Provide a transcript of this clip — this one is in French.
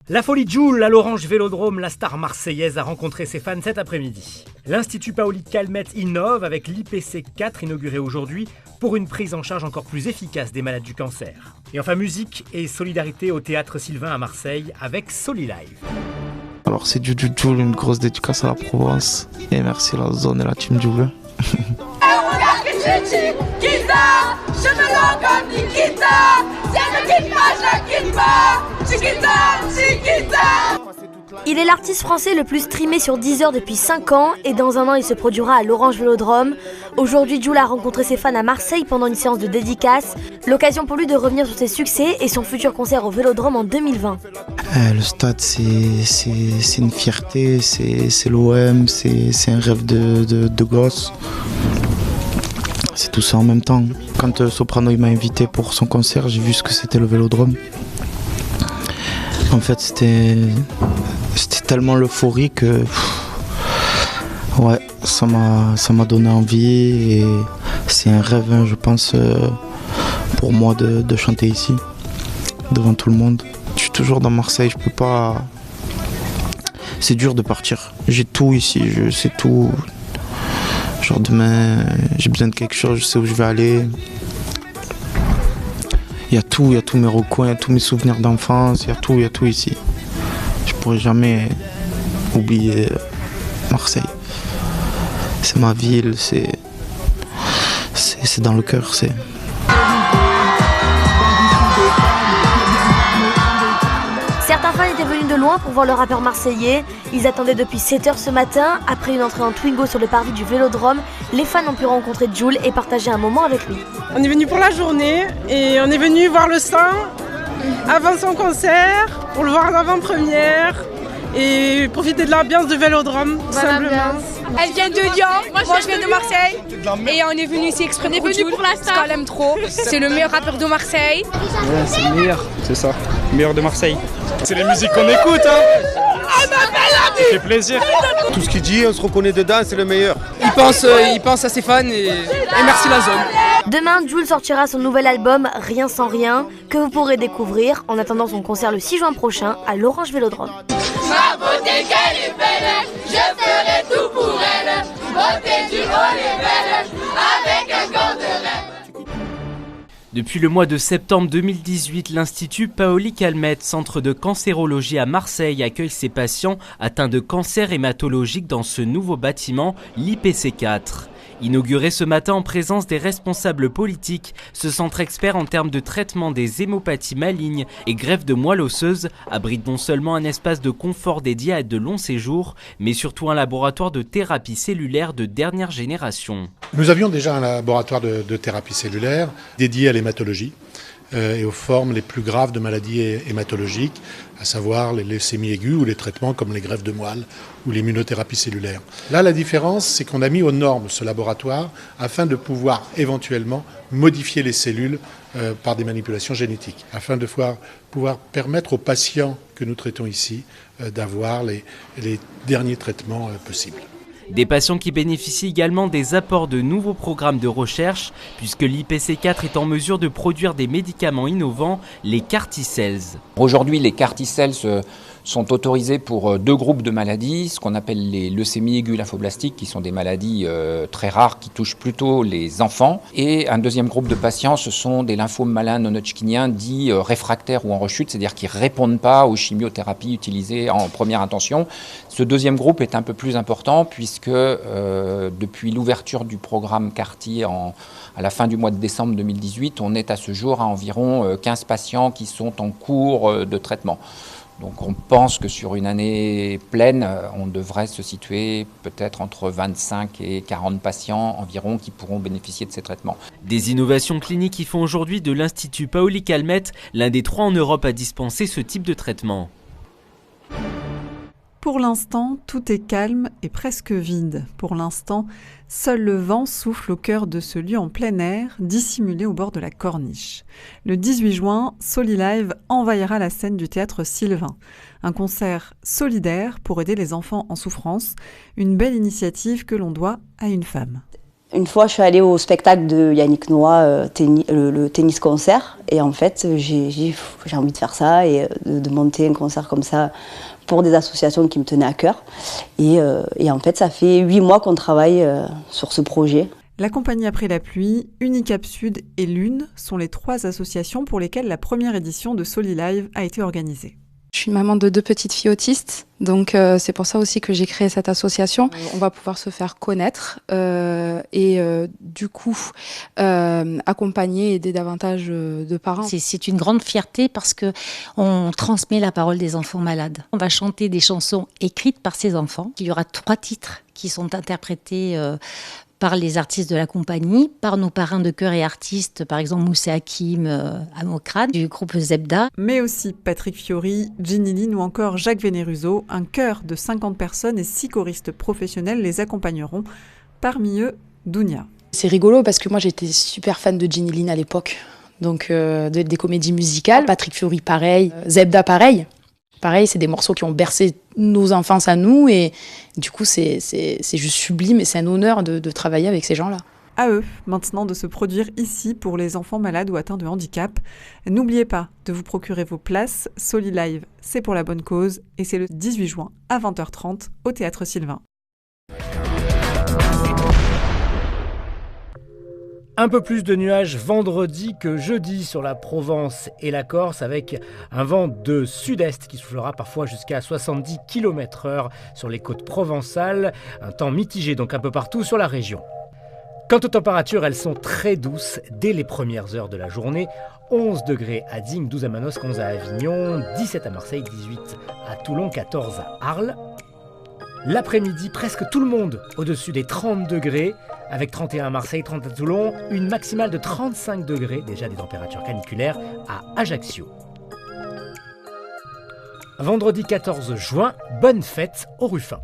La folie Jul à l'Orange Vélodrome, la star marseillaise a rencontré ses fans cet après-midi. L'Institut Paoli Calmettes innove avec l'IPC4 inauguré aujourd'hui pour une prise en charge encore plus efficace des malades du cancer. Et enfin musique et solidarité au Théâtre Sylvain à Marseille avec Solilive. Alors c'est du Jul, une grosse dédicace à la Provence. Et merci à la zone et la team Jul. Il est l'artiste français le plus streamé sur Deezer depuis 5 ans et dans un an il se produira à l'Orange Vélodrome. Aujourd'hui Jul a rencontré ses fans à Marseille pendant une séance de dédicace. L'occasion pour lui de revenir sur ses succès et son futur concert au Vélodrome en 2020. Le stade c'est une fierté, c'est l'OM, c'est un rêve de gosse. C'est tout ça en même temps. Quand Soprano il m'a invité pour son concert, j'ai vu ce que c'était le Vélodrome. En fait, c'était tellement l'euphorie que ouais, ça m'a donné envie et c'est un rêve, je pense, pour moi de chanter ici, devant tout le monde. Je suis toujours dans Marseille, je peux pas. C'est dur de partir. J'ai tout ici, je sais tout. Genre demain, j'ai besoin de quelque chose, je sais où je vais aller. Il y a tous mes recoins, il y a tous mes souvenirs d'enfance, il y a tout ici. Je pourrais jamais oublier Marseille. C'est ma ville, c'est dans le cœur, c'est. Certains fans étaient venus de loin pour voir le rappeur marseillais. Ils attendaient depuis 7h ce matin. Après une entrée en Twingo sur le parvis du Vélodrome, les fans ont pu rencontrer Jul et partager un moment avec lui. On est venu pour la journée et on est venu voir le sang avant son concert, pour le voir en avant-première et profiter de l'ambiance de Vélodrome, tout simplement. Elle vient de Lyon, moi je viens de Marseille et on est venu ici exprès pour Jul parce qu'on l'aime trop. C'est le meilleur rappeur de Marseille. Ouais, c'est le meilleur, c'est ça, le meilleur de Marseille. C'est les musiques qu'on écoute, hein. Ça fait plaisir. Tout ce qu'il dit, on se reconnaît dedans, c'est le meilleur. Il pense à ses fans et merci la zone. Demain, Jul sortira son nouvel album Rien sans rien que vous pourrez découvrir en attendant son concert le 6 juin prochain à l'Orange Vélodrome. Ma beauté qu'elle est belle, je ferai tout pour elle. Beauté du haut est belle, avec un corps de rêve. Depuis le mois de septembre 2018, l'Institut Paoli Calmettes, centre de cancérologie à Marseille, accueille ses patients atteints de cancer hématologique dans ce nouveau bâtiment, l'IPC4. Inauguré ce matin en présence des responsables politiques, ce centre expert en termes de traitement des hémopathies malignes et greffe de moelle osseuse abrite non seulement un espace de confort dédié à de longs séjours, mais surtout un laboratoire de thérapie cellulaire de dernière génération. Nous avions déjà un laboratoire de thérapie cellulaire dédié à l'hématologie et aux formes les plus graves de maladies hématologiques, à savoir les leucémies aiguës ou les traitements comme les greffes de moelle ou l'immunothérapie cellulaire. Là, la différence, c'est qu'on a mis aux normes ce laboratoire afin de pouvoir éventuellement modifier les cellules par des manipulations génétiques, afin de pouvoir permettre aux patients que nous traitons ici d'avoir les derniers traitements possibles. Des patients qui bénéficient également des apports de nouveaux programmes de recherche, puisque l'IPC4 est en mesure de produire des médicaments innovants, les CAR-T-cells. Aujourd'hui, les CAR-T-cells sont autorisés pour 2 groupes de maladies, ce qu'on appelle les leucémies aiguës lymphoblastiques, qui sont des maladies très rares qui touchent plutôt les enfants. Et un deuxième groupe de patients, ce sont des lymphomes malins non-hodgkiniens dits réfractaires ou en rechute, c'est-à-dire qui ne répondent pas aux chimiothérapies utilisées en première intention. Ce deuxième groupe est un peu plus important puisque depuis l'ouverture du programme CAR-T à la fin du mois de décembre 2018, on est à ce jour à environ 15 patients qui sont en cours de traitement. Donc on pense que sur une année pleine, on devrait se situer peut-être entre 25 et 40 patients environ qui pourront bénéficier de ces traitements. Des innovations cliniques qui font aujourd'hui de l'Institut Paoli Calmettes l'un des 3 en Europe à dispenser ce type de traitement. Pour l'instant, tout est calme et presque vide. Pour l'instant, seul le vent souffle au cœur de ce lieu en plein air, dissimulé au bord de la corniche. Le 18 juin, Solilive envahira la scène du théâtre Sylvain. Un concert solidaire pour aider les enfants en souffrance, une belle initiative que l'on doit à une femme. Une fois, je suis allée au spectacle de Yannick Noah, le tennis concert. Et en fait, j'ai envie de faire ça et de monter un concert comme ça pour des associations qui me tenaient à cœur. Et en fait, ça fait 8 mois qu'on travaille sur ce projet. La compagnie Après la pluie, Unicap Sud et Lune sont les 3 associations pour lesquelles la première édition de Solilive a été organisée. Je suis maman de 2 petites filles autistes, donc c'est pour ça aussi que j'ai créé cette association. On va pouvoir se faire connaître et du coup accompagner et aider davantage de parents. C'est une grande fierté parce que on transmet la parole des enfants malades. On va chanter des chansons écrites par ces enfants. Il y aura 3 titres qui sont interprétés par les artistes de la compagnie, par nos parrains de chœur et artistes, par exemple Moussé Hakim, Amokrad, du groupe Zebda. Mais aussi Patrick Fiori, Ginny Lynn ou encore Jacques Vénéruso. Un chœur de 50 personnes et 6 choristes professionnels les accompagneront. Parmi eux, Dounia. C'est rigolo parce que moi j'étais super fan de Ginny Lynn à l'époque, donc des comédies musicales. Patrick Fiori pareil, Zebda pareil. Pareil, c'est des morceaux qui ont bercé nos enfances à nous et du coup c'est juste sublime et c'est un honneur de travailler avec ces gens-là. À eux, maintenant, de se produire ici pour les enfants malades ou atteints de handicap. N'oubliez pas de vous procurer vos places. Solilive, c'est pour la bonne cause et c'est le 18 juin à 20h30 au Théâtre Sylvain. Un peu plus de nuages vendredi que jeudi sur la Provence et la Corse avec un vent de sud-est qui soufflera parfois jusqu'à 70 km/h sur les côtes provençales. Un temps mitigé donc un peu partout sur la région. Quant aux températures, elles sont très douces dès les premières heures de la journée. 11 degrés à Digne, 12 à Manosque, 11 à Avignon, 17 à Marseille, 18 à Toulon, 14 à Arles. L'après-midi, presque tout le monde au-dessus des 30 degrés, avec 31 à Marseille, 30 à Toulon, une maximale de 35 degrés, déjà des températures caniculaires, à Ajaccio. Vendredi 14 juin, bonne fête aux Ruffins.